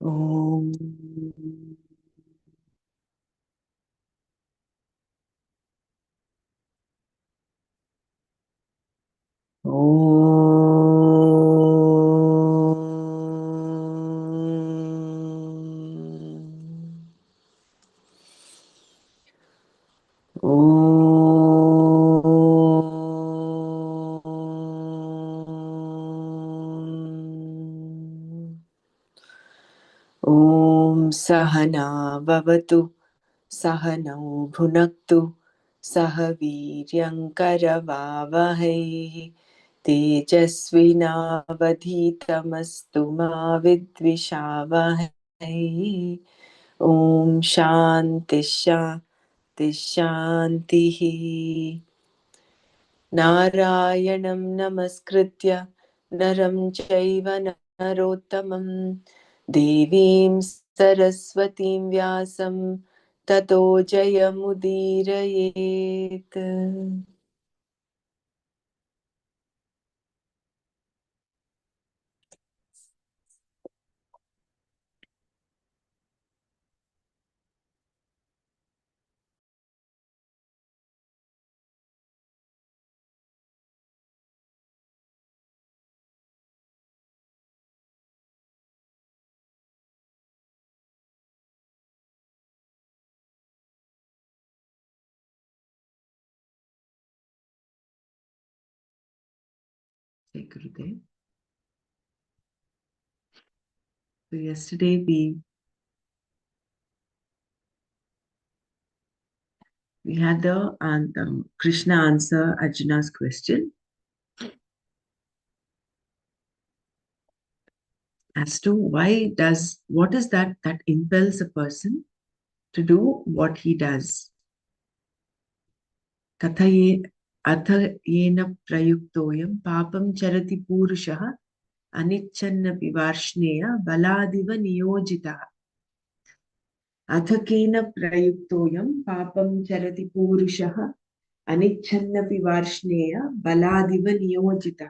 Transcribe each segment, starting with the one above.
Om. Om Sahana Vavatu Sahanau Bhunaktu Sahaviryankaravavahai Tejasvinavadhitamastu ma vidvishavahai. Om Shanti Shanti Shantihi. Narayanam Namaskritya Naram Chaiva Narottamam Devim Saraswatim Vyasam Tato Jayamudirayet. Gurudev. So yesterday we had the Krishna answer Arjuna's question as to what is that impels a person to do what he does. Kathaye atha yena prayuktoyam papam charati purushah anichanna vivarshneya baladiva niyojita. Atha kena prayuktoyam papam charati purushah anichanna vivarshneya baladiva niyojita.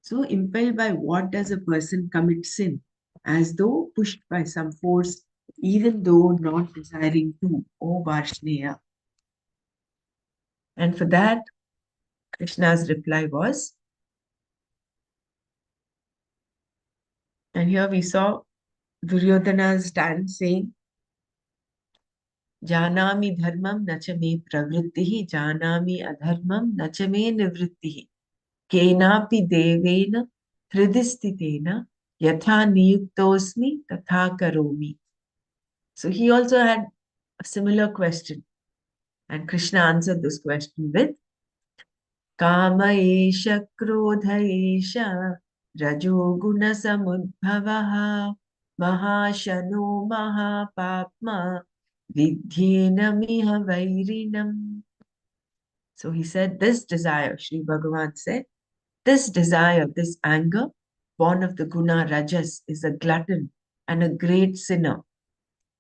So impelled by what does a person commit sin? As though pushed by some force, even though not desiring to, O Varshneya. And for that, Krishna's reply was, and here we saw Duryodhana's stance saying, Janami dharmam nacha me pravrittihi, janami adharmam nacha me nivrittihi, kenapi devena hridistitena, yatha niyuktosmi tatha karomi. So he also had a similar question. And Krishna answered this question with Kama esha krodha esha rajo guna samudbhavaha mahashano mahapapma vidhyena miha vairinam. So he said, this desire, Sri Bhagavan said, this desire, this anger, born of the guna rajas, is a glutton and a great sinner.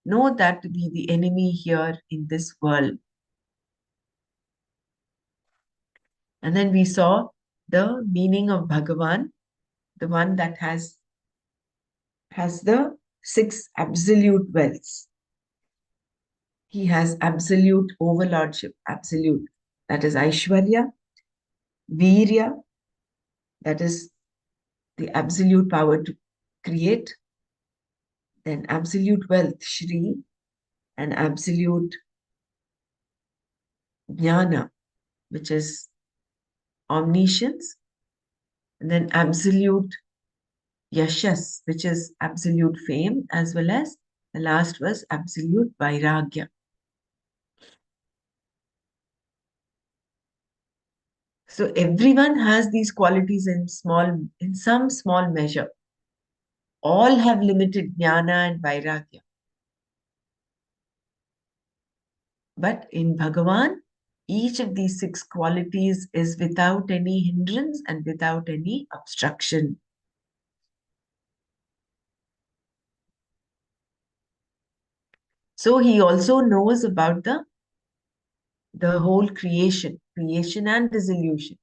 Know that to be the enemy here in this world. And then we saw the meaning of Bhagavan, the one that has the 6 absolute wealths. He has absolute overlordship, absolute. That is Aishwarya, Virya, that is the absolute power to create, then absolute wealth, Shri, and absolute Jnana, which is omniscience, and then absolute Yashas, which is absolute fame, as well as the last was absolute Vairagya. So everyone has these qualities in some small measure. All have limited jnana and vairagya. But in Bhagavan, each of these 6 qualities is without any hindrance and without any obstruction. So he also knows about the whole creation and dissolution.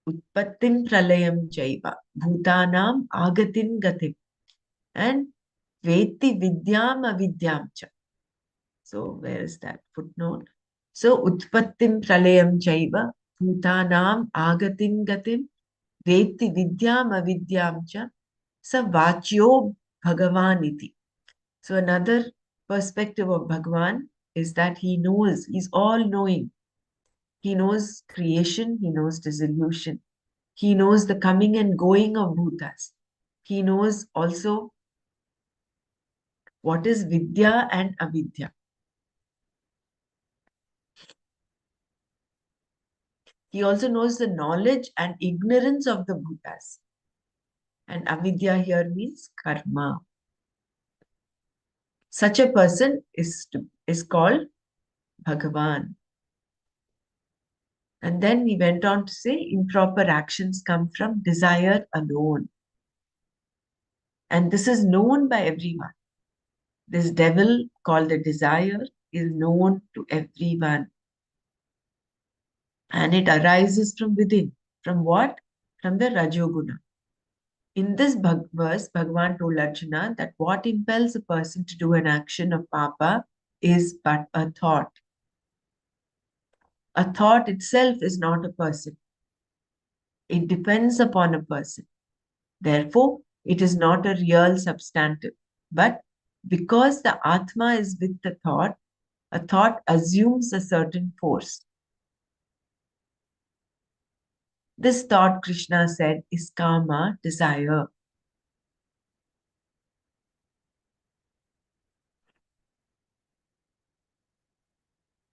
Utpattim pralayam chaiva bhutanam agatim gatim And Veti Vidyam Avidyam cha. So where is that footnote? So Utpattim Pralayam Chaiva Bhutanam Agatim Gatim Veti Vidyam Avidyam cha Sa Vachyo Bhagavan iti. So another perspective of Bhagavan is that he knows, he's all knowing. He knows creation, he knows dissolution. He knows the coming and going of bhutas. He knows also what is Vidya and Avidya. He also knows the knowledge and ignorance of the bhutas. And Avidya here means karma. Such a person is called Bhagavan. And then he went on to say, improper actions come from desire alone. And this is known by everyone. This devil called the desire is known to everyone. And it arises from within. From what? From the Rajoguna. In this verse, Bhagavan told Arjuna that what impels a person to do an action of papa is but a thought. A thought itself is not a person. It depends upon a person. Therefore, it is not a real substantive. But because the Atma is with the thought, a thought assumes a certain force. This thought, Krishna said, is kama, desire.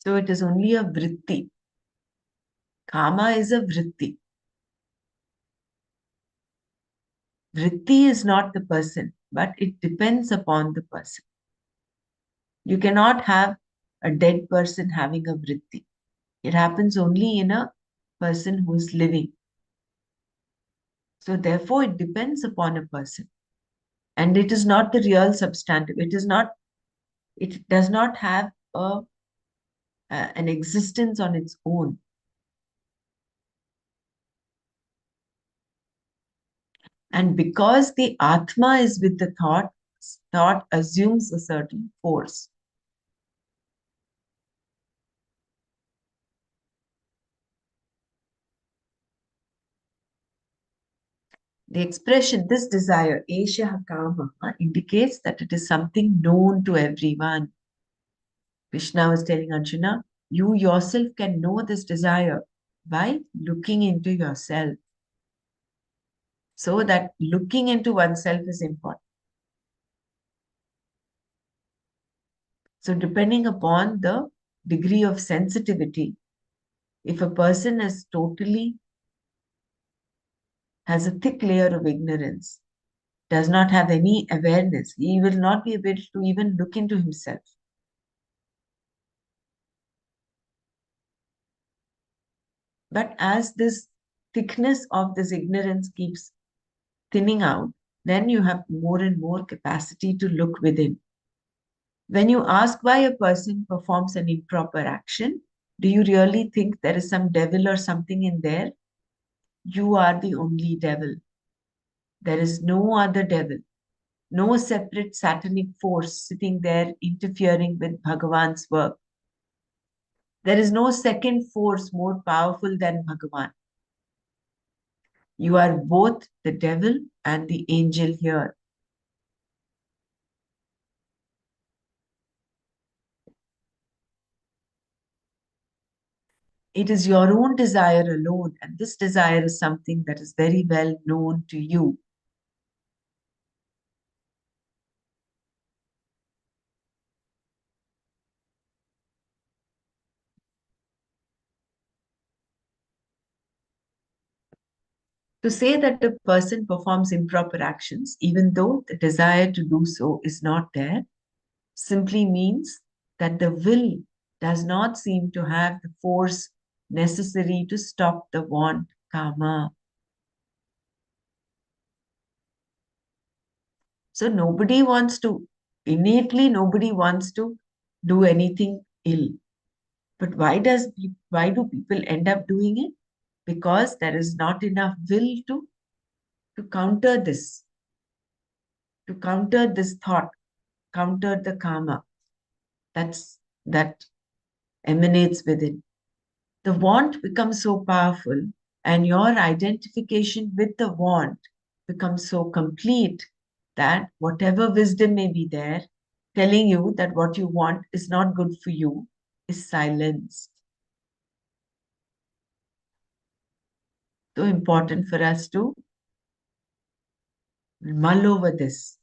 So it is only a vritti. Kama is a vritti. Vritti is not the person, but it depends upon the person. You cannot have a dead person having a vritti. It happens only in a person who is living. So therefore, it depends upon a person. And it is not the real substantive. It does not have an existence on its own. And because the Atma is with the thought assumes a certain force. The expression, this desire, Esha Kama, indicates that it is something known to everyone. Krishna was telling Arjuna, you yourself can know this desire by looking into yourself. So that looking into oneself is important. So depending upon the degree of sensitivity, if a person is totally has a thick layer of ignorance, does not have any awareness, he will not be able to even look into himself. But as this thickness of this ignorance keeps thinning out, then you have more and more capacity to look within. When you ask why a person performs an improper action, do you really think there is some devil or something in there? You are the only devil. There is no other devil, no separate satanic force sitting there interfering with Bhagavan's work. There is no second force more powerful than Bhagavan. You are both the devil and the angel here. It is your own desire alone, and this desire is something that is very well known to you. To say that a person performs improper actions, even though the desire to do so is not there, simply means that the will does not seem to have the force necessary to stop the want, kama. So innately nobody wants to do anything ill. But why do people end up doing it? Because there is not enough will to counter this. to counter this thought, counter the karma that emanates within. The want becomes so powerful, and your identification with the want becomes so complete that whatever wisdom may be there telling you that what you want is not good for you is silenced. So important for us to mull over this.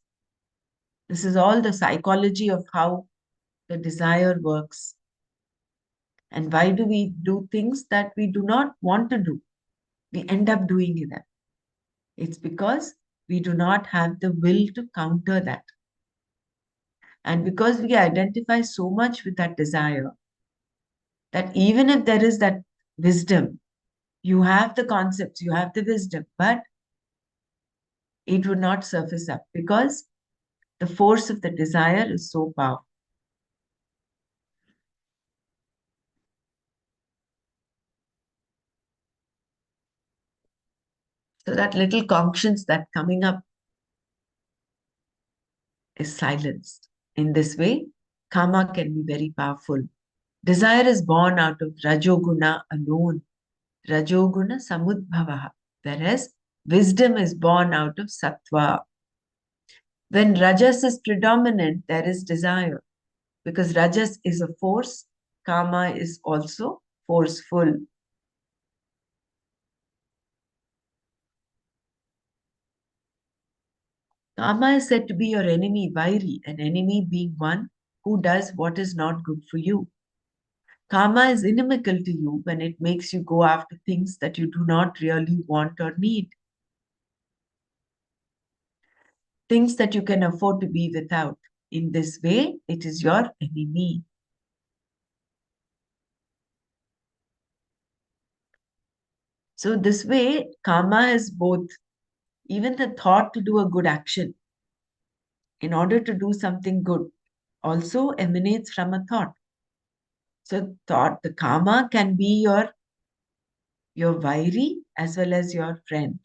This is all the psychology of how the desire works. And why do we do things that we do not want to do? We end up doing them. It's because we do not have the will to counter that. And because we identify so much with that desire, that even if there is that wisdom, you have the concepts, you have the wisdom, but it would not surface up because the force of the desire is so powerful. So that little conscience that coming up is silenced. In this way, karma can be very powerful. Desire is born out of Rajoguna alone, Rajoguna samudbhavaha, whereas wisdom is born out of Sattva. When Rajas is predominant, there is desire because Rajas is a force, Kama is also forceful. Kama is said to be your enemy, Vairi, an enemy being one who does what is not good for you. Karma is inimical to you when it makes you go after things that you do not really want or need, things that you can afford to be without. In this way, it is your enemy. So, this way, karma is both even the thought to do a good action in order to do something good also emanates from a thought. So, thought, the karma can be your vairi as well as your friend.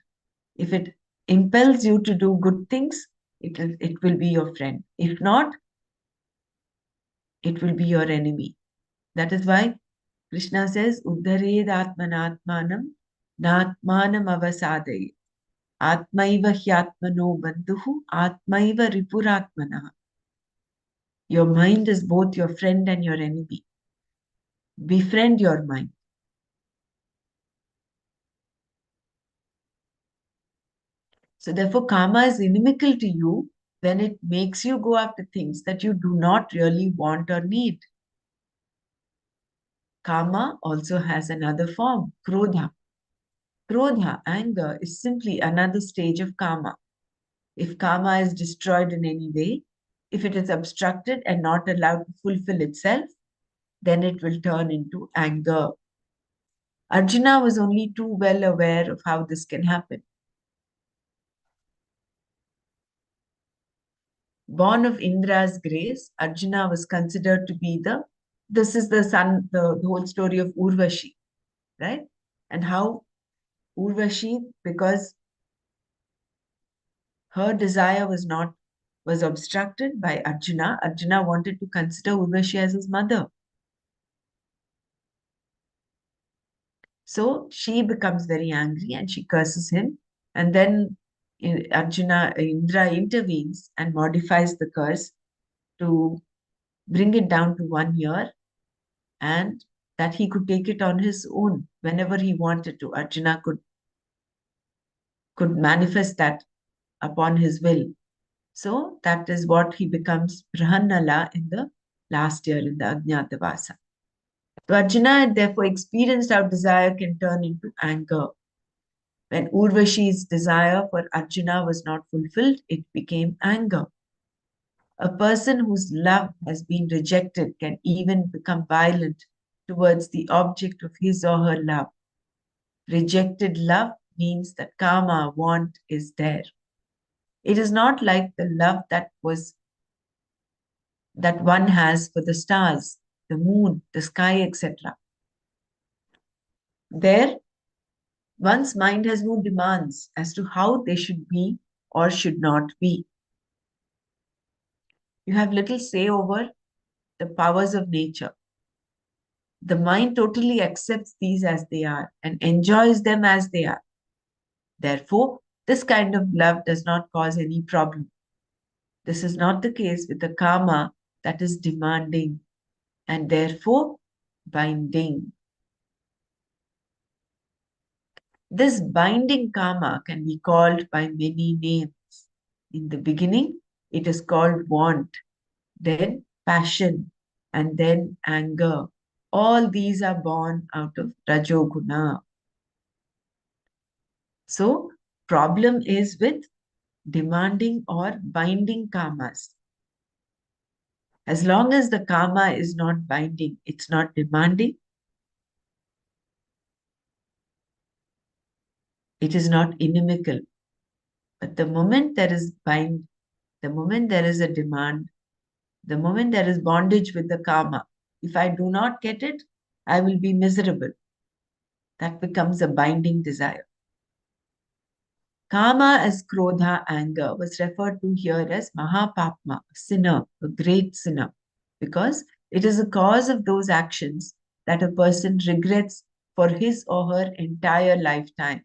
If it impels you to do good things, it will be your friend. If not, it will be your enemy. That is why Krishna says, Uddhared atmanatmanam natmanam avasadayet. Atmaiva hyatmano bandhuhu atmaiva ripuratmana. Your mind is both your friend and your enemy. Befriend your mind. So therefore, karma is inimical to you when it makes you go after things that you do not really want or need. Karma also has another form, krodha. Krodha, anger, is simply another stage of karma. If karma is destroyed in any way, if it is obstructed and not allowed to fulfill itself, then it will turn into anger. Arjuna was only too well aware of how this can happen. Born of Indra's grace, Arjuna was considered to be this is the son, the whole story of Urvashi, right? And how Urvashi, because her desire was obstructed by Arjuna. Arjuna wanted to consider Urvashi as his mother. So she becomes very angry and she curses him. And then Indra intervenes and modifies the curse to bring it down to 1 year and that he could take it on his own whenever he wanted to. Arjuna could manifest that upon his will. So that is what he becomes Brahannala in the last year in the Ajnatavasa. So Arjuna therefore experienced how desire can turn into anger. When Urvashi's desire for Arjuna was not fulfilled, it became anger. A person whose love has been rejected can even become violent towards the object of his or her love. Rejected love means that karma, want is there. It is not like the love that one has for the stars, the moon, the sky, etc. There, one's mind has no demands as to how they should be or should not be. You have little say over the powers of nature. The mind totally accepts these as they are and enjoys them as they are. Therefore, this kind of love does not cause any problem. This is not the case with the karma that is demanding and therefore binding. This binding karma can be called by many names. In the beginning, it is called want, then passion, and then anger. All these are born out of Rajoguna. So, problem is with demanding or binding karmas. As long as the karma is not binding, it's not demanding, it is not inimical. But the moment there is the moment there is a demand, the moment there is bondage with the karma, if I do not get it, I will be miserable. That becomes a binding desire. Kama as krodha, anger, was referred to here as Mahapapma, a sinner, a great sinner, because it is a cause of those actions that a person regrets for his or her entire lifetime.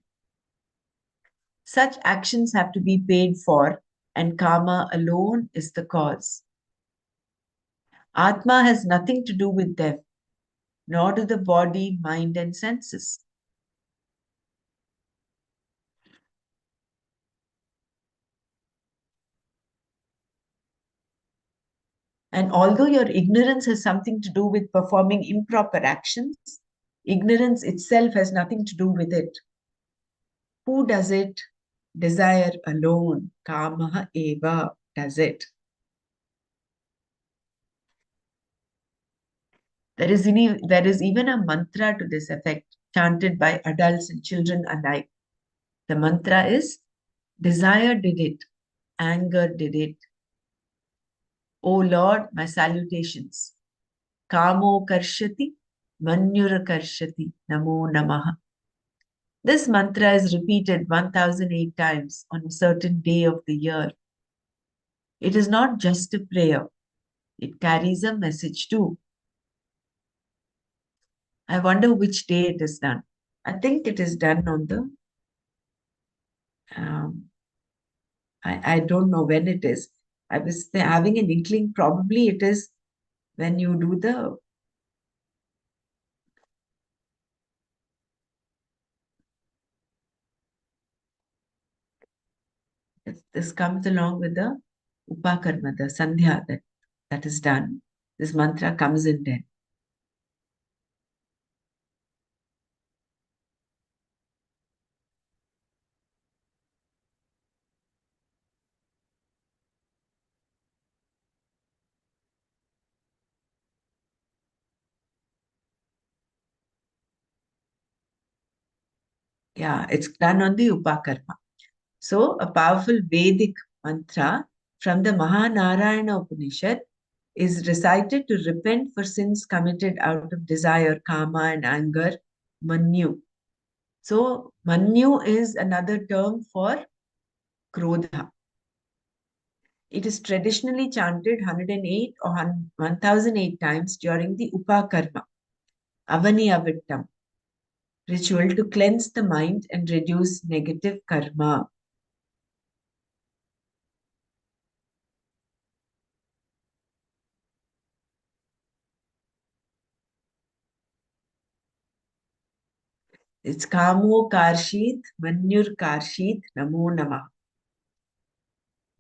Such actions have to be paid for, and karma alone is the cause. Atma has nothing to do with them, nor do the body, mind, and senses. And although your ignorance has something to do with performing improper actions, ignorance itself has nothing to do with it. Who does it? Desire alone. Kamaha eva does it. There is even a mantra to this effect, chanted by adults and children alike. The mantra is desire did it, anger did it. O Lord, my salutations. Kamo karshati, manyura karshati, namo namaha. This mantra is repeated 1008 times on a certain day of the year. It is not just a prayer, it carries a message too. I wonder which day it is done. I think it is done on the, um, I don't know when it is. I was having an inkling, probably it is when you do the, this comes along with the upakarma, the sandhya that is done. This mantra comes in then. Yeah, it's done on the upakarma. So, a powerful Vedic mantra from the Mahanarayana Upanishad is recited to repent for sins committed out of desire, kama, and anger, manyu. So, manyu is another term for krodha. It is traditionally chanted 108 or 1008 times during the Upakarma, Avani Avittam ritual to cleanse the mind and reduce negative karma. It's Kamo Karshit, Manyur Karshit, Namo Namah.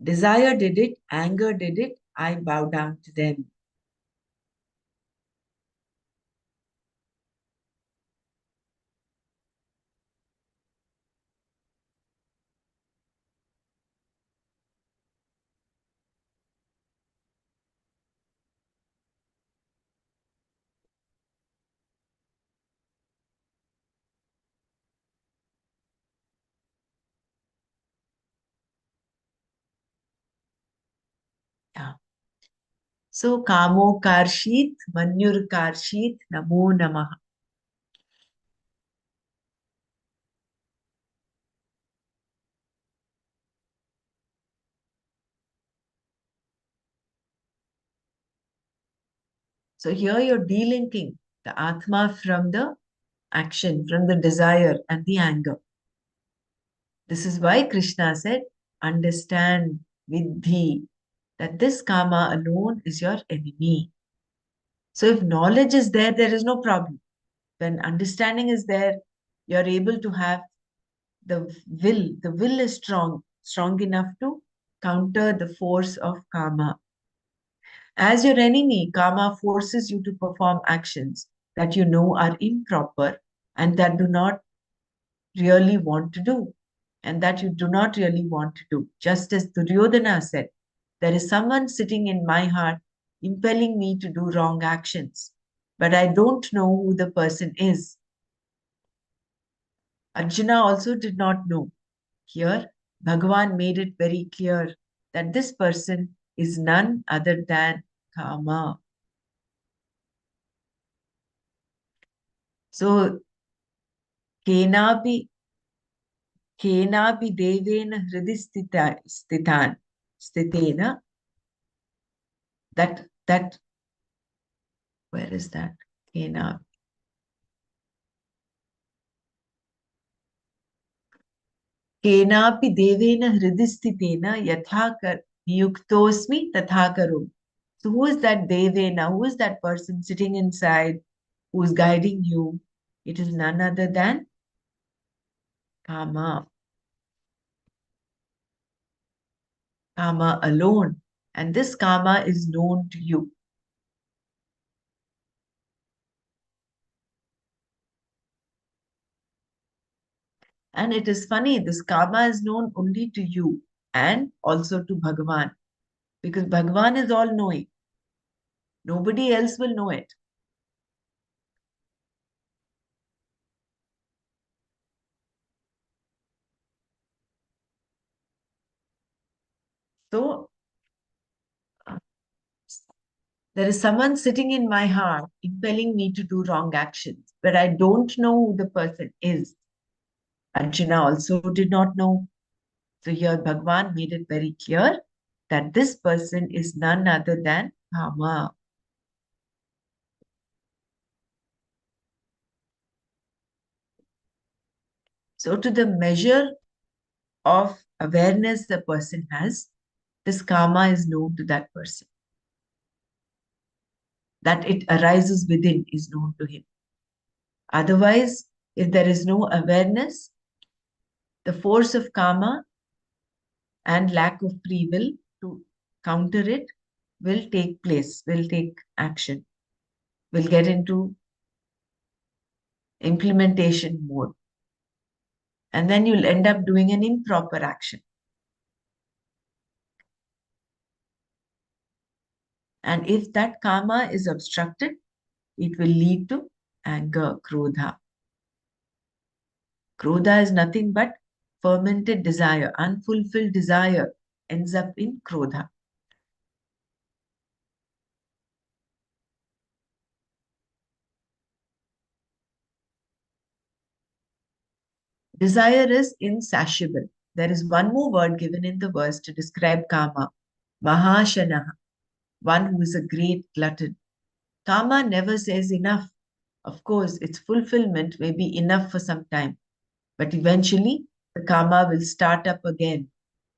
Desire did it, anger did it, I bow down to them. Yeah. So Kamo Karshit, Manyur Karshit, Namo Namah. So here you're delinking the Atma from the action, from the desire and the anger. This is why Krishna said, understand, vidhi, that this karma alone is your enemy. So if knowledge is there, there is no problem. When understanding is there, you're able to have the will. The will is strong, strong enough to counter the force of karma. As your enemy, karma forces you to perform actions that you know are improper and that do not really want to do, and that you do not really want to do. Just as Duryodhana said, there is someone sitting in my heart impelling me to do wrong actions, but I don't know who the person is. Arjuna also did not know. Here, Bhagavan made it very clear that this person is none other than Kama. So, kenapi, kenapi devena hridi stitena, that, where is that? Kena, kenapi devena hridi stitena yathakar niyuktosmi tathakarum. So, who is that devena? Who is that person sitting inside who is guiding you? It is none other than Kama. Karma alone. And this karma is known to you. And it is funny, this karma is known only to you and also to Bhagavan. Because Bhagavan is all knowing. Nobody else will know it. So there is someone sitting in my heart impelling me to do wrong actions, but I don't know who the person is. Arjuna also did not know. So here Bhagavan made it very clear that this person is none other than Kama. So to the measure of awareness the person has, this karma is known to that person. That it arises within is known to him. Otherwise, if there is no awareness, the force of karma and lack of free will to counter it will take place, will take action, will get into implementation mode. And then you'll end up doing an improper action. And if that karma is obstructed, it will lead to anger, krodha. Krodha is nothing but fermented desire, unfulfilled desire ends up in krodha. Desire is insatiable. There is one more word given in the verse to describe kama, mahashanaha, one who is a great glutton. Kama never says enough. Of course, its fulfillment may be enough for some time, but eventually the kama will start up again,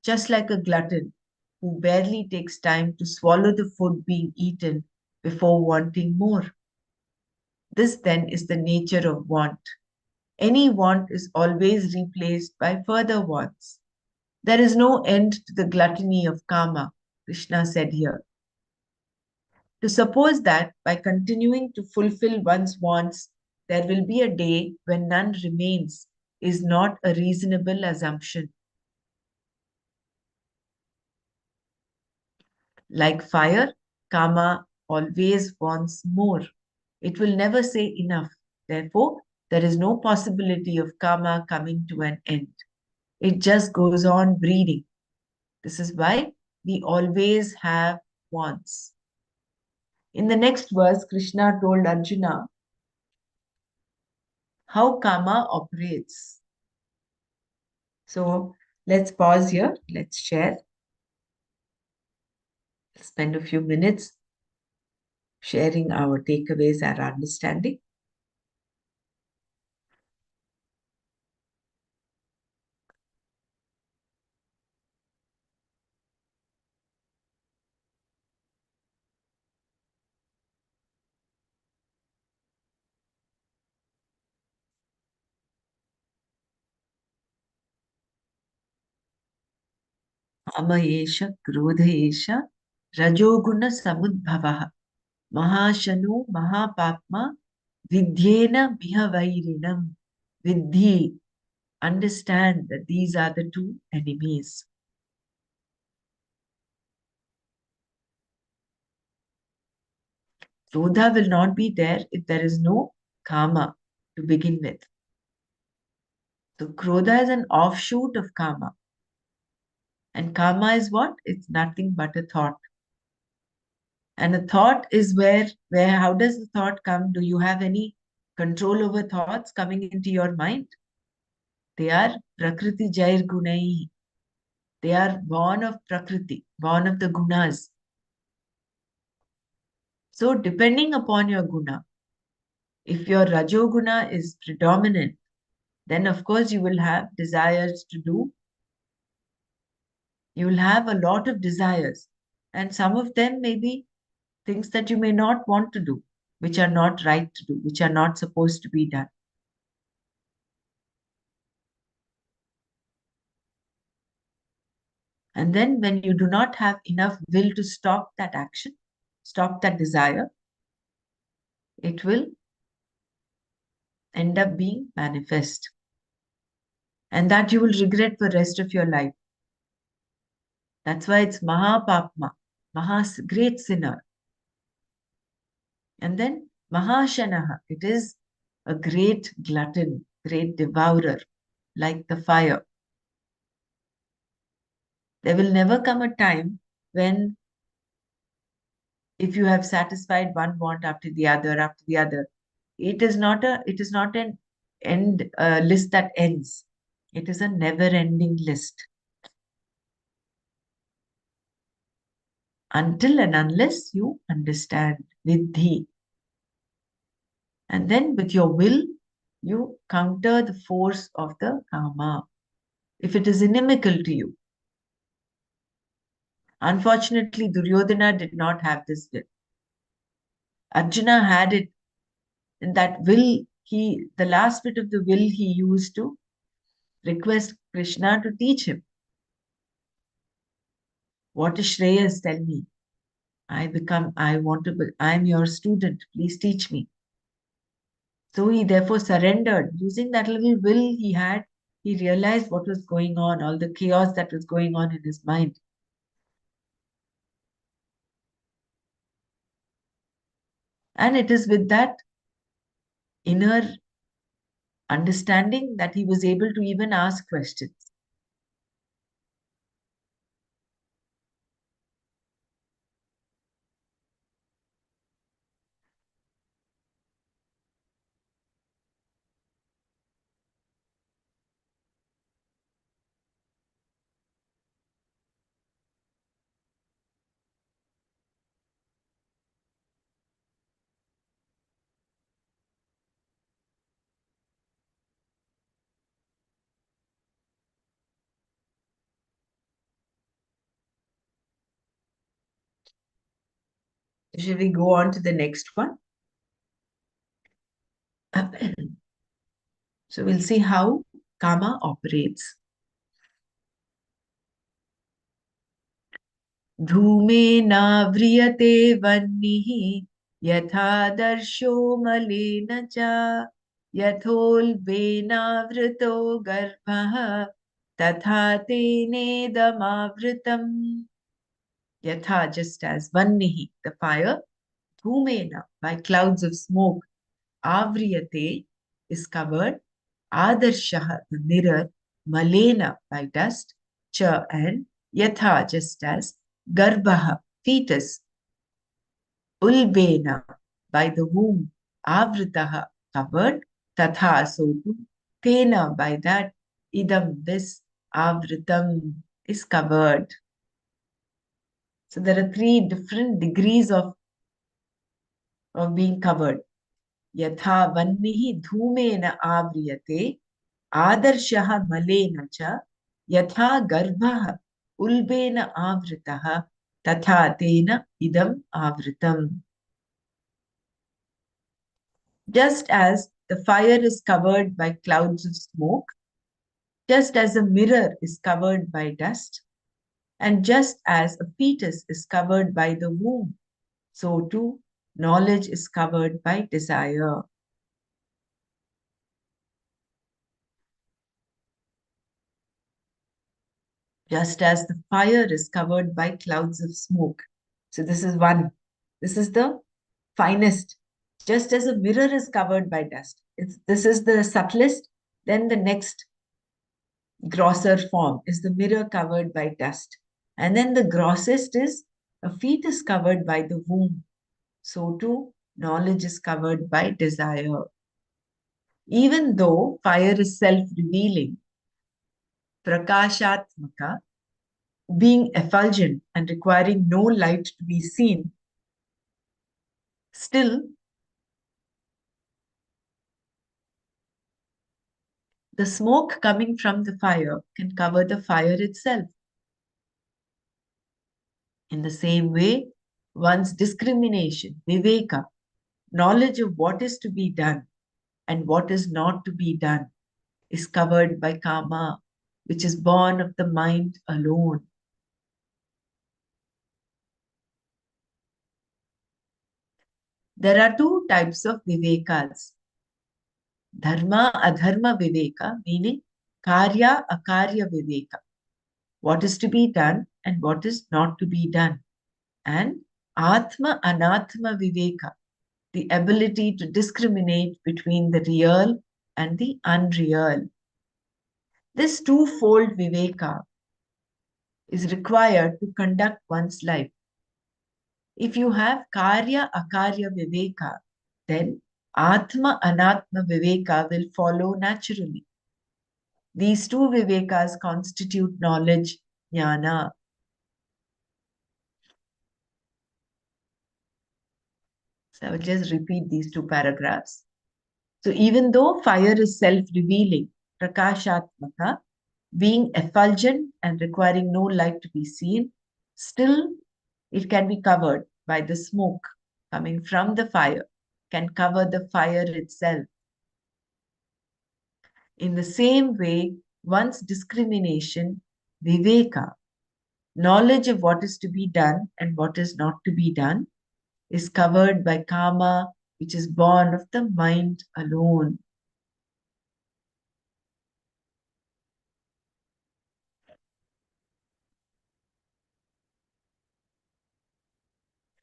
just like a glutton who barely takes time to swallow the food being eaten before wanting more. This then is the nature of want. Any want is always replaced by further wants. There is no end to the gluttony of karma, Krishna said here. To suppose that by continuing to fulfill one's wants, there will be a day when none remains is not a reasonable assumption. Like fire, karma always wants more. It will never say enough. Therefore, there is no possibility of karma coming to an end. It just goes on breeding. This is why we always have wants. In the next verse, Krishna told Arjuna how karma operates. So let's pause here. Let's share. Spend a few minutes. sharing our takeaways, our understanding. काम एष क्रोध एष रजोगुण समुद्भवः महाशनो महापाप्मा विद्येन मिह वैरिणम्. Vidhi, understand that these are the two enemies. Krodha will not be there if there is no kama to begin with. So Krodha is an offshoot of kama. And kama is what? It's nothing but a thought. And a thought is where how does the thought come? Do you have any control over thoughts coming into your mind? They are prakriti jair gunai. They are born of prakriti, born of the gunas. So depending upon your guna, if your rajoguna is predominant, then of course you will have desires to do. You will have a lot of desires. And some of them may be things that you may not want to do, which are not right to do, which are not supposed to be done. And then when you do not have enough will to stop that action, stop that desire, it will end up being manifest. And that you will regret for the rest of your life. That's why it's Mahapapma, great sinner. And then Mahashanaha, it is a great glutton, great devourer, like the fire. There will never come a time when, if you have satisfied one want after the other, it is not an end list that ends. It is a never-ending list. Until and unless you understand Vidhi. And then with your will, you counter the force of the karma. If it is inimical to you. Unfortunately, Duryodhana did not have this will. Arjuna had it. In that will, the last bit of the will he used to request Krishna to teach him. What is Shreyas? Tell me. I am your student. Please teach me. So he therefore surrendered. Using that little will he had, he realized what was going on, all the chaos that was going on in his mind. And it is with that inner understanding that he was able to even ask questions. Shall we go on to the next one? So we'll see how karma operates. धूमेनाव्रियते वह्निः यथादर्शो मलेन च यथोल्बेनावृतो गर्भः तथा तेनेदमावृतम्. Yatha, just as Vannihi, the fire, Dhumena, by clouds of smoke, Avriyate is covered, Adarshaha, the mirror, Malena, by dust, Cha, and Yatha, just as Garbhaha, fetus, Ulbena, by the womb, Avritaha, covered, Tatha, so too, Tena, by that, Idam, this, Avritam, is covered. So there are three different degrees of of being covered. Yatha vannihi dhumena avriyate आदर्शः मलेन च यथा गर्भः उल्बेन आवृतः तथा तेन idam आवृतम्. Just as the fire is covered by clouds of smoke, just as a mirror is covered by dust, and just as a fetus is covered by the womb, so too knowledge is covered by desire. Just as the fire is covered by clouds of smoke. So this is one. This is the finest. Just as a mirror is covered by dust. This is the subtlest. Then the next grosser form is the mirror covered by dust. And then the grossest is a fetus covered by the womb. So too, knowledge is covered by desire. Even though fire is self-revealing, prakashatmaka, being effulgent and requiring no light to be seen, still the smoke coming from the fire can cover the fire itself. In the same way, one's discrimination, viveka, knowledge of what is to be done and what is not to be done, is covered by kama, which is born of the mind alone. There are two types of vivekas. Dharma, adharma viveka, meaning karya, akarya viveka. What is to be done and what is not to be done. And atma, anatma viveka, the ability to discriminate between the real and the unreal. This twofold viveka is required to conduct one's life. If you have karya, akarya viveka, then atma, anatma viveka will follow naturally. These two vivekas constitute knowledge, jnana. So I will just repeat these two paragraphs. So even though fire is self-revealing, prakashatmaka, being effulgent and requiring no light to be seen, still it can be covered by the smoke coming from the fire, can cover the fire itself. In the same way, one's discrimination, viveka, knowledge of what is to be done and what is not to be done, is covered by kama, which is born of the mind alone.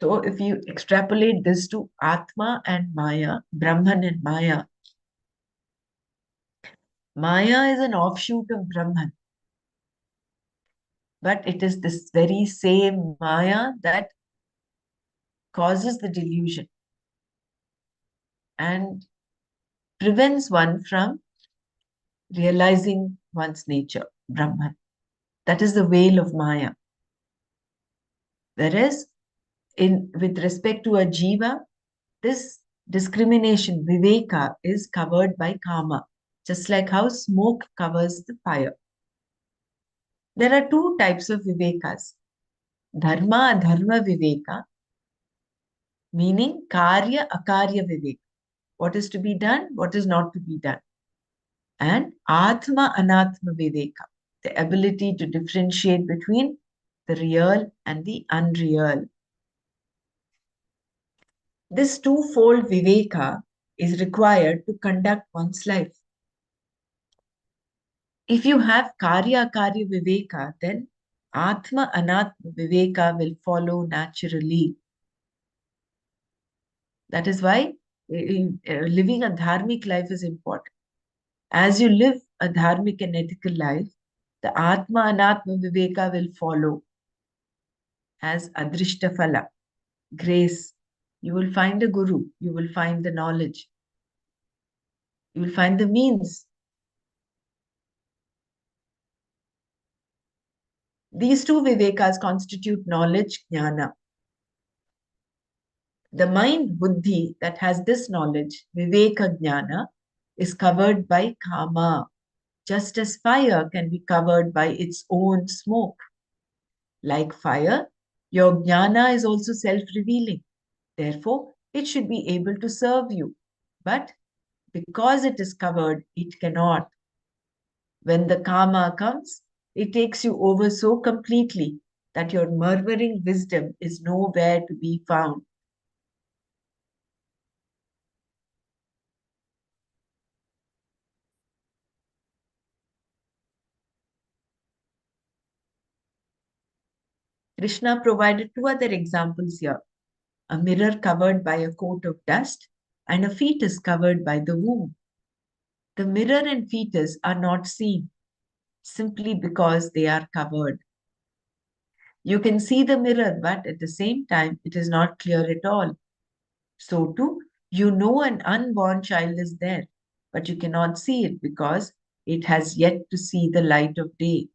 So if you extrapolate this to Atma and Maya, Brahman and Maya, Maya is an offshoot of Brahman. But it is this very same Maya that causes the delusion and prevents one from realizing one's nature, Brahman. That is the veil of Maya. Whereas with respect to a jiva, this discrimination, viveka, is covered by kama, just like how smoke covers the fire. There are two types of vivekas. Dharma, adharma viveka, meaning karya, akarya viveka. What is to be done, what is not to be done. And atma, anatma viveka, the ability to differentiate between the real and the unreal. This twofold viveka is required to conduct one's life. If you have karya, akarya viveka, then atma, anatma viveka will follow naturally. That is why living a dharmic life is important. As you live a dharmic and ethical life, the atma, anatma viveka will follow as adrishta phala, grace. You will find a guru, you will find the knowledge, you will find the means. These two vivekas constitute knowledge, jnana. The mind buddhi that has this knowledge, viveka jnana, is covered by kama, just as fire can be covered by its own smoke. Like fire, your jnana is also self-revealing. Therefore, it should be able to serve you. But because it is covered, it cannot. When the karma comes, it takes you over so completely that your murmuring wisdom is nowhere to be found. Krishna provided two other examples here: a mirror covered by a coat of dust and a fetus covered by the womb. The mirror and fetus are not seen simply because they are covered. You can see the mirror, but at the same time, it is not clear at all. So too, you know an unborn child is there, but you cannot see it because it has yet to see the light of day.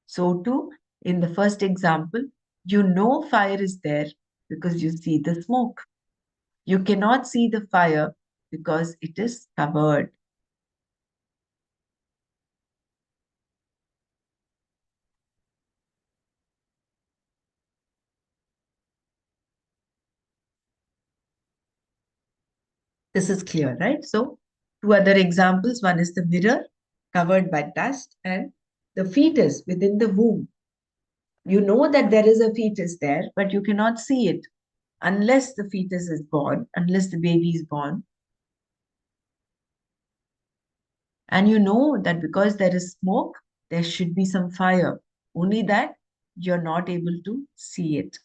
So too, in the first example, you know fire is there because you see the smoke. You cannot see the fire because it is covered. This is clear, right? So, two other examples. One is the mirror covered by dust and the fetus within the womb. You know that there is a fetus there, but you cannot see it unless the fetus is born, unless the baby is born. And you know that because there is smoke, there should be some fire. Only that you're not able to see it.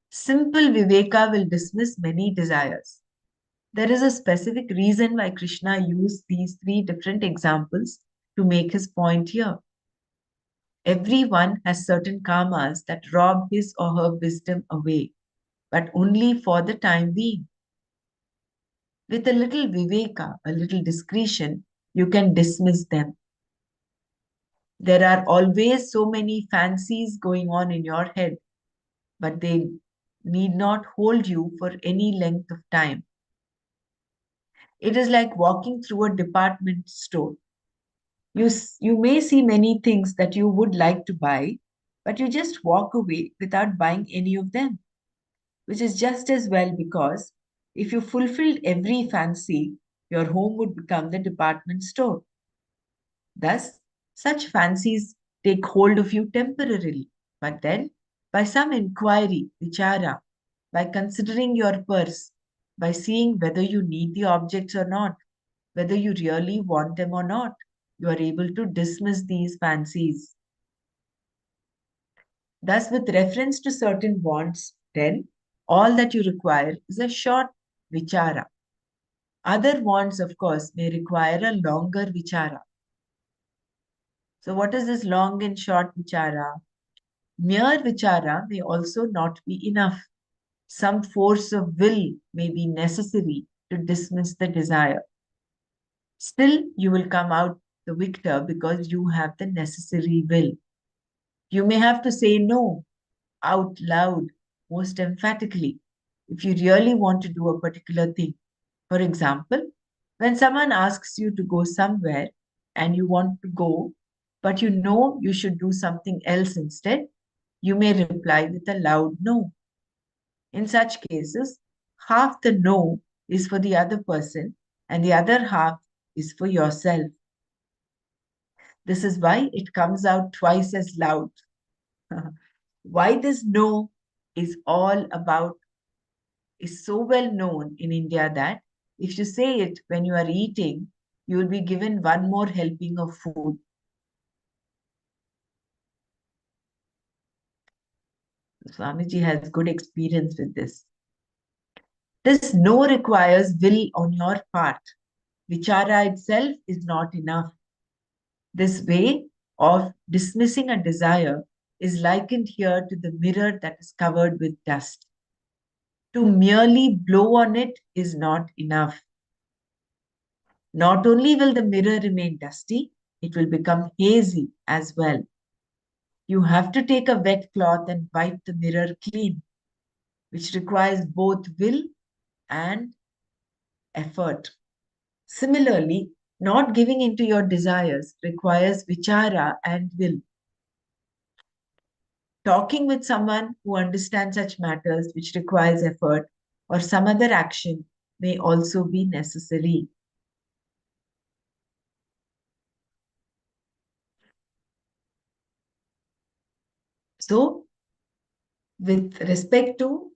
Simple Viveka will dismiss many desires. There is a specific reason why Krishna used these three different examples to make his point here. Everyone has certain karmas that rob his or her wisdom away, but only for the time being. With a little viveka, a little discretion, you can dismiss them. There are always so many fancies going on in your head, but they need not hold you for any length of time. It is like walking through a department store. You may see many things that you would like to buy, but you just walk away without buying any of them, which is just as well because if you fulfilled every fancy, your home would become the department store. Thus, such fancies take hold of you temporarily, but then, by some inquiry, vichara, by considering your purse, by seeing whether you need the objects or not, whether you really want them or not, you are able to dismiss these fancies. Thus, with reference to certain wants, then all that you require is a short vichara. Other wants, of course, may require a longer vichara. So, what is this long and short vichara? Mere vichara may also not be enough. Some force of will may be necessary to dismiss the desire. Still, you will come out the victor because you have the necessary will. You may have to say no out loud, most emphatically, if you really want to do a particular thing. For example, when someone asks you to go somewhere and you want to go, but you know you should do something else instead, you may reply with a loud no. In such cases, half the no is for the other person and the other half is for yourself. This is why it comes out twice as loud. Why this no is all about is so well known in India that if you say it when you are eating, you will be given one more helping of food. Swamiji has good experience with this. This no requires will on your part. Vichara itself is not enough. This way of dismissing a desire is likened here to the mirror that is covered with dust. To merely blow on it is not enough. Not only will the mirror remain dusty, it will become hazy as well. You have to take a wet cloth and wipe the mirror clean. which requires both will and effort. Similarly, not giving into your desires requires vichara and will. Talking with someone who understands such matters, which requires effort, or some other action, may also be necessary. So, with respect to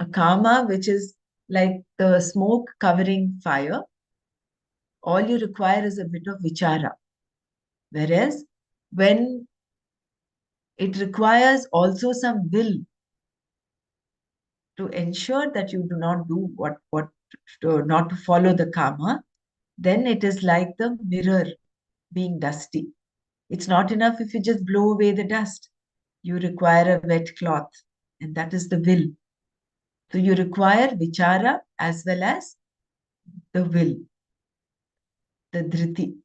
a karma, which is like the smoke covering fire, all you require is a bit of vichara. Whereas when it requires also some will to ensure that you do not do not to follow the karma, then it is like the mirror being dusty. It's not enough if you just blow away the dust. You require a wet cloth, and that is the will. So you require vichara as well as the will, the dhriti.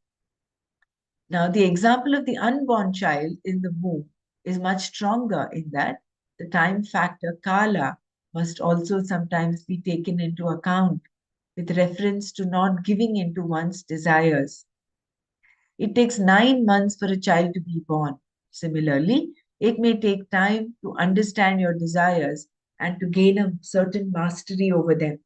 Now, the example of the unborn child in the womb is much stronger in that the time factor, kala, must also sometimes be taken into account with reference to not giving into one's desires. It takes 9 months for a child to be born. Similarly, it may take time to understand your desires and to gain a certain mastery over them.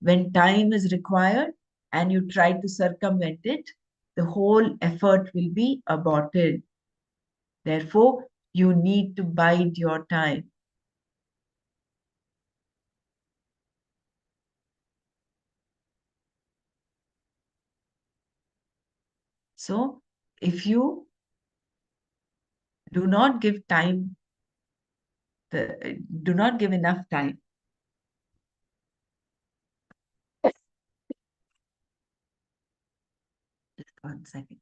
When time is required and you try to circumvent it, the whole effort will be aborted. Therefore, you need to bide your time. So, if you do not give time, do not give enough time. Just 1 second.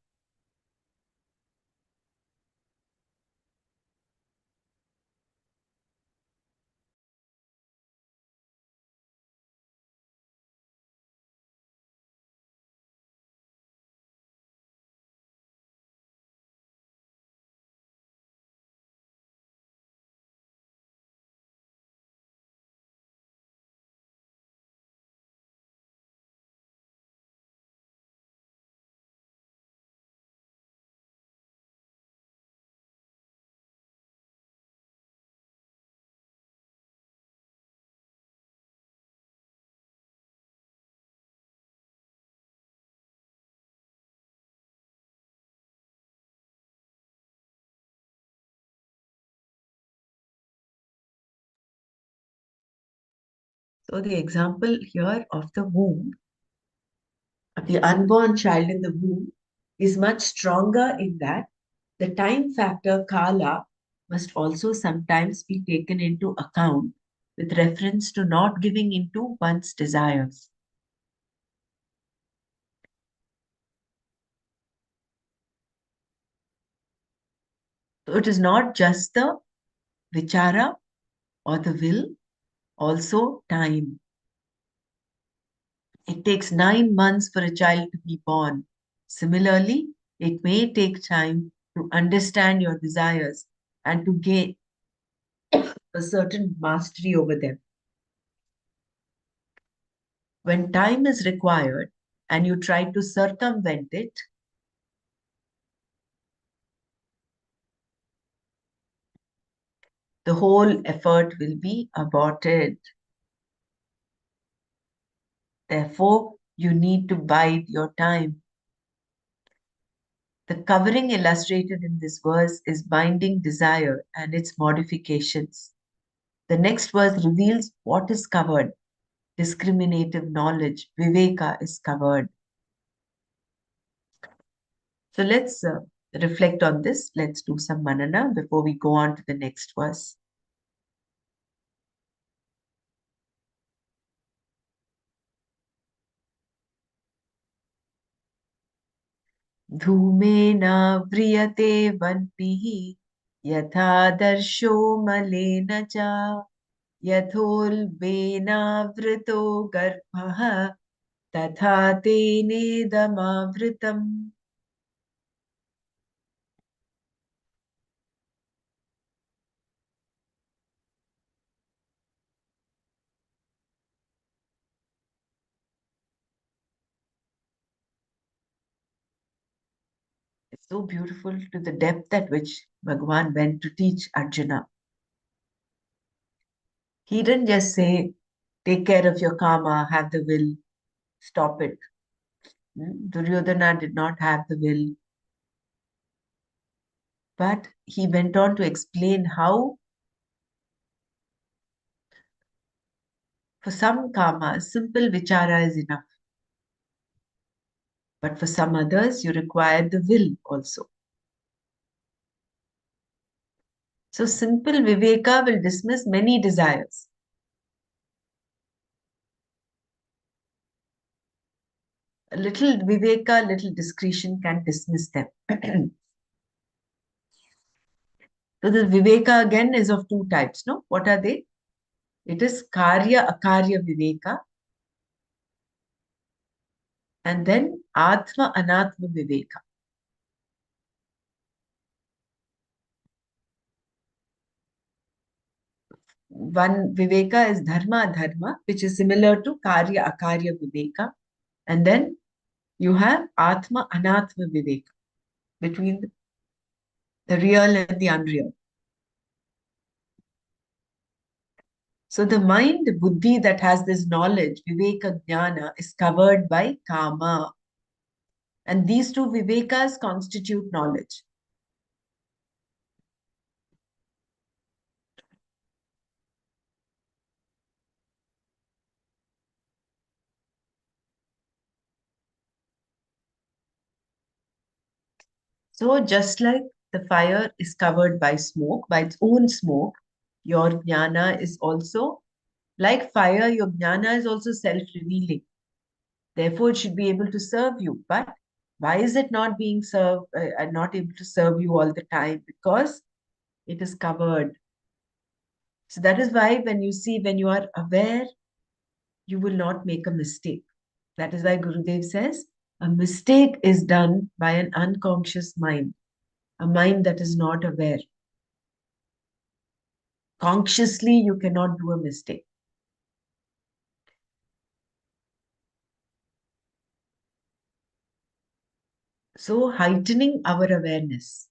So, the example here of the womb, of the unborn child in the womb, is much stronger in that the time factor, kala, must also sometimes be taken into account with reference to not giving into one's desires. So, it is not just the vichara or the will, also time. It takes 9 months for a child to be born. Similarly, it may take time to understand your desires and to gain a certain mastery over them. When time is required and you try to circumvent it, the whole effort will be aborted. Therefore, you need to bide your time. The covering illustrated in this verse is binding desire and its modifications. The next verse reveals what is covered. Discriminative knowledge, viveka, is covered. So let's reflect on this. Let's do some manana before we go on to the next verse. धूमेन व्रियते वह्निः यथादर्शो मलेन च यथोल्बेनावृतो गर्भः तथा तेनेदमावृतम्. So beautiful to the depth at which Bhagavan went to teach Arjuna. He didn't just say, take care of your karma, have the will, stop it. Duryodhana did not have the will, but he went on to explain how for some karmas, simple vichara is enough. But for some others, you require the will also. So simple viveka will dismiss many desires. A little viveka, little discretion can dismiss them. So the viveka again is of two types, no? What are they? It is karya akarya viveka and then atma anatma viveka. One viveka is dharma adharma, which is similar to karya akarya viveka, and then you have atma anatma viveka between the real and the unreal. So the mind, the buddhi that has this knowledge, viveka jnana, is covered by kama. And these two vivekas constitute knowledge. So just like the fire is covered by smoke, by its own smoke, your jnana is also, like fire, your jnana is also self-revealing. Therefore, it should be able to serve you. But why is it not being served, not able to serve you all the time? Because it is covered. So that is why when you see, when you are aware, you will not make a mistake. That is why Gurudev says, a mistake is done by an unconscious mind, a mind that is not aware. Consciously, you cannot do a mistake. So heightening our awareness,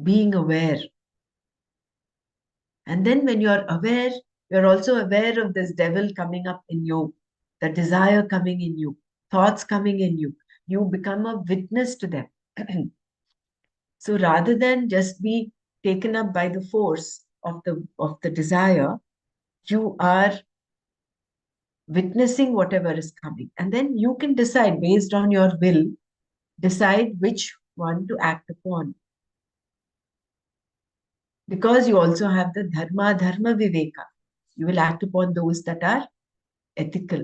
being aware. And then when you're aware, you're also aware of this devil coming up in you, the desire coming in you, thoughts coming in you. You become a witness to them. So rather than just be taken up by the force of the desire, you are witnessing whatever is coming. And then you can decide based on your will, decide which one to act upon. Because you also have the dharma viveka. You will act upon those that are ethical.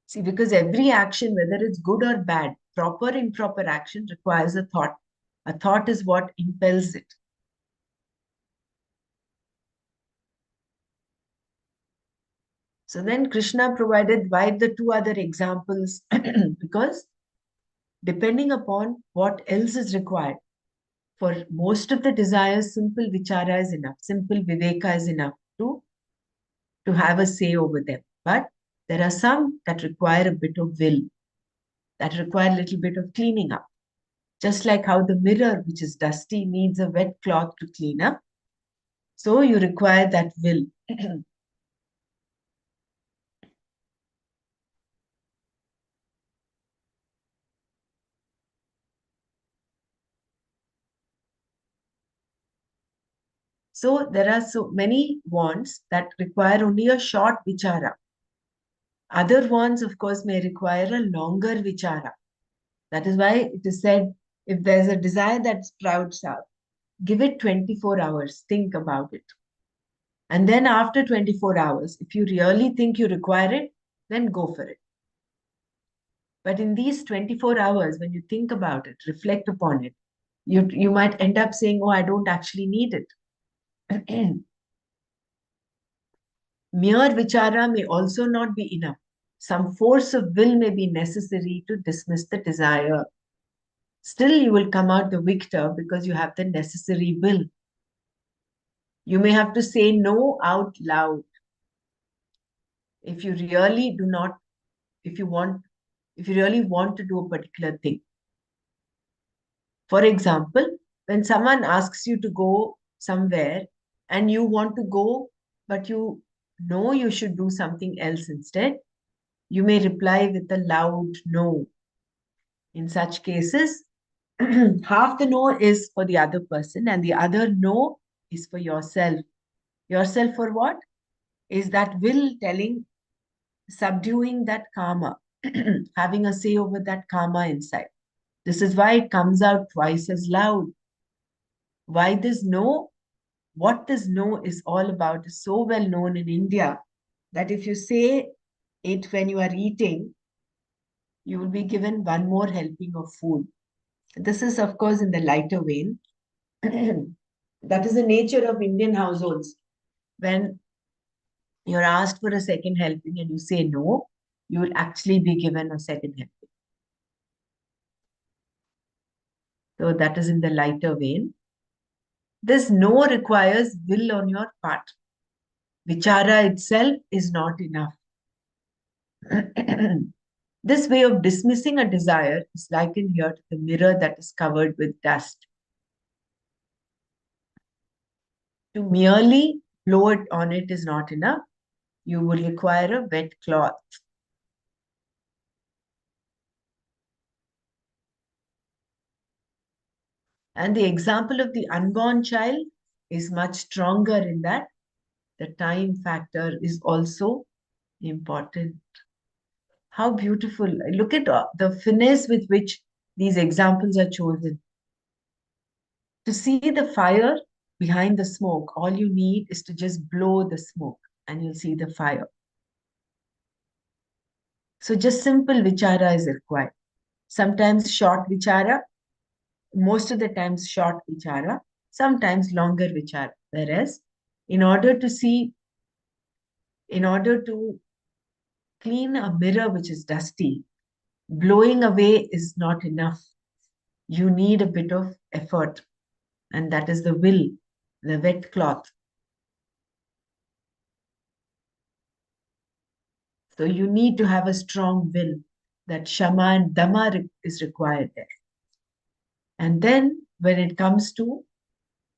See, because every action, whether it's good or bad, proper, improper action requires a thought. A thought is what impels it. So then Krishna provided why the two other examples, because depending upon what else is required, for most of the desires, simple vichara is enough, simple viveka is enough to have a say over them. But there are some that require a bit of will, that require a little bit of cleaning up. Just like how the mirror, which is dusty, needs a wet cloth to clean up, so you require that will. So there are so many wants that require only a short vichara. Other wants, of course, may require a longer vichara. That is why it is said, if there's a desire that sprouts up, give it 24 hours, think about it. And then after 24 hours, if you really think you require it, then go for it. But in these 24 hours, when you think about it, reflect upon it, you might end up saying, oh, I don't actually need it. Mere vichara may also not be enough. Some force of will may be necessary to dismiss the desire. Still, you will come out the victor because you have the necessary will. You may have to say no out loud. If you really do not, if you want if you really want to do a particular thing. For example, when someone asks you to go somewhere and you want to go, but you know you should do something else instead, you may reply with a loud no. In such cases, half the no is for the other person and the other no is for yourself. Yourself for what? Is that will telling, subduing that karma, having a say over that karma inside. This is why it comes out twice as loud. Why this no? What this no is all about is so well known in India that if you say it when you are eating, you will be given one more helping of food. This is, of course, in the lighter vein. That is the nature of Indian households. When you're asked for a second helping and you say no, you will actually be given a second helping. So that is in the lighter vein. This no requires will on your part. Vichara itself is not enough. This way of dismissing a desire is likened here to the mirror that is covered with dust. To merely blow it on it is not enough. You will require a wet cloth. And the example of the unborn child is much stronger in that the time factor is also important. How beautiful. Look at the finesse with which these examples are chosen. To see the fire behind the smoke, all you need is to just blow the smoke and you'll see the fire. So just simple vichara is required. Sometimes short vichara, most of the times short vichara, sometimes longer vichara. Whereas in order to see, in order to clean a mirror which is dusty, blowing away is not enough. You need a bit of effort, and that is the will, the wet cloth. So you need to have a strong will. That shama and dama is required there. And then when it comes to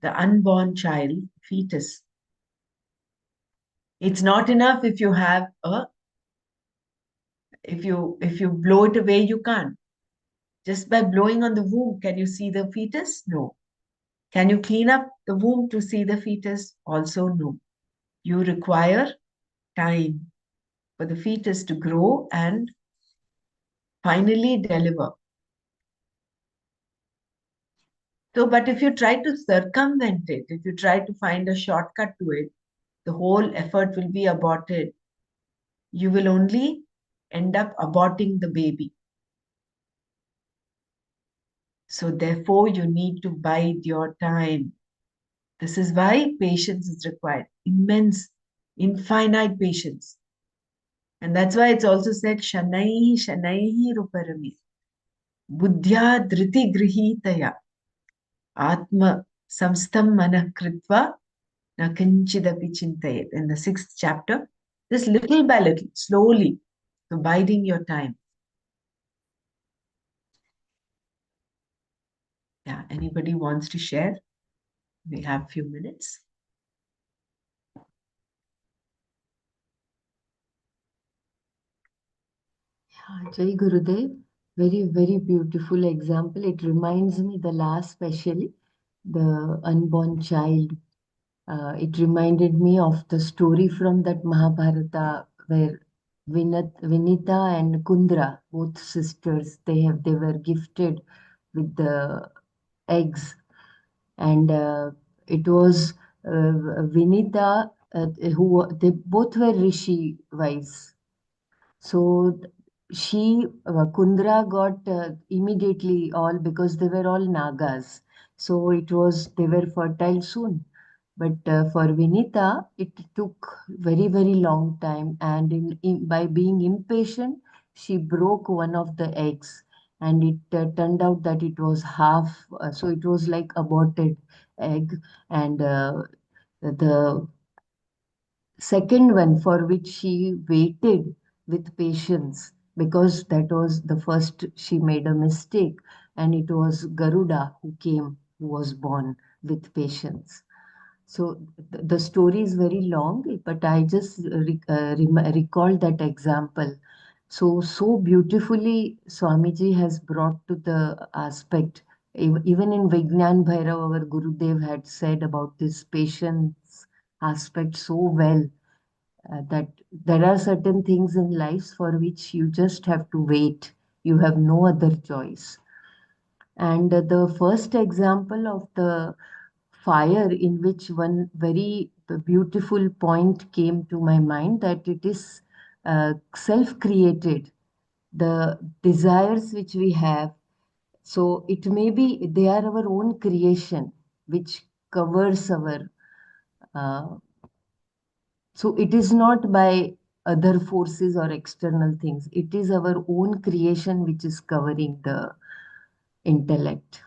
the unborn child, fetus, it's not enough if you have a, if you blow it away, you can't. Just by blowing on the womb, can you see the fetus? No. Can you clean up the womb to see the fetus? Also, no. You require time for the fetus to grow and finally deliver. So, but if you try to circumvent it, if you try to find a shortcut to it, the whole effort will be aborted. You will only end up aborting the baby. So, therefore, you need to bide your time. This is why patience is required, immense, infinite patience. And that's why it's also said, Shanaihi, Shanaihi Ruparami, Buddhya Dhriti Grihitaya, Atma Samstam Manah Kritva, Nakanchidapi Chintayet. In the 6th chapter, just little by little, slowly, so biding your time. Yeah, anybody wants to share? We have a few minutes. Jai Gurudev, very, very beautiful example. It reminds me the last, especially the unborn child. It reminded me of the story from that Mahabharata where Vinita and Kundra, both sisters, they were gifted with the eggs, and it was Vinita who they both were rishi wives. So Kundra got immediately all because they were all Nagas. So they were fertile soon. But for Vinita, it took very, very long time. And by being impatient, she broke one of the eggs. And it turned out that it was half, so it was like aborted egg. And the second one for which she waited with patience, because that was the first she made a mistake, and it was Garuda who came, who was born with patience. So the story is very long, but I just recall that example. So beautifully Swamiji has brought to the aspect. Even in Vignan Bhairav, our Gurudev had said about this patience aspect so well, that there are certain things in life for which you just have to wait. You have no other choice. And the first example of the fire, in which one very beautiful point came to my mind, that it is self created. The desires which we have, so it may be they are our own creation, which covers our. Uh, so it is not by other forces or external things. It is our own creation which is covering the intellect.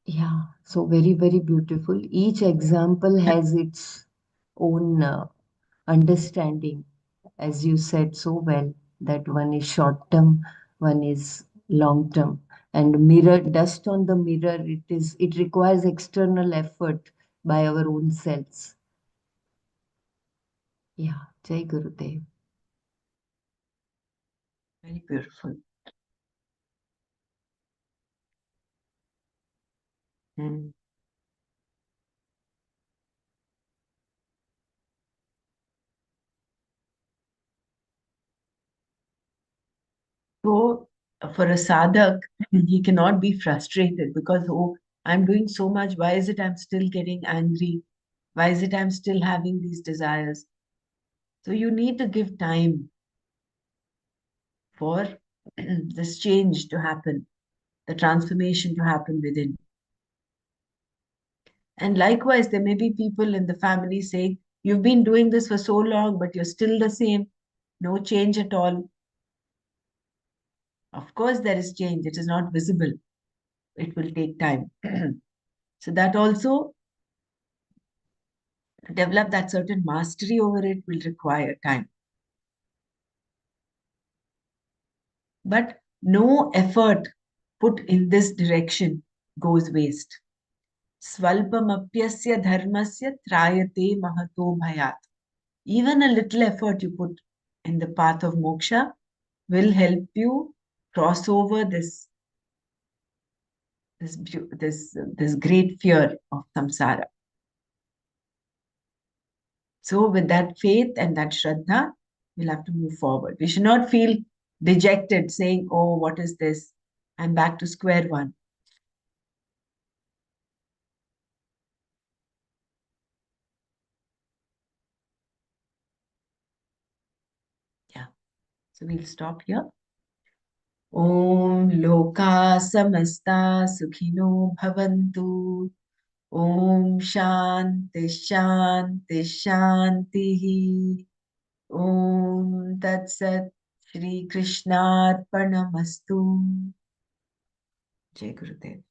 Yeah, so very, very beautiful. Each example has its own understanding, as you said so well, that one is short term, one is long term. And mirror, dust on the mirror, it requires external effort by our own selves. Yeah, Jai Gurudev. Very beautiful. Mm. So, for a sadhak, he cannot be frustrated because, oh, I'm doing so much. Why is it I'm still getting angry? Why is it I'm still having these desires? So, you need to give time for this change to happen, the transformation to happen within. And likewise, there may be people in the family saying, you've been doing this for so long, but you're still the same, no change at all. Of course, there is change, it is not visible, it will take time. So, that also, to develop that certain mastery over it, will require time. But no effort put in this direction goes waste. Swalpamapyasya dharmasya trayate mahato bhayat. Even a little effort you put in the path of moksha will help you cross over this great fear of samsara. So with that faith and that shraddha, we'll have to move forward. We should not feel dejected saying, oh, what is this? I'm back to square one. Yeah. So we'll stop here. Om Loka Samasta Sukhino Bhavantu. Om Shanti Shanti Shanti. Om Tat Sat Shri Krishnarpanamastu. Jai Gurudev.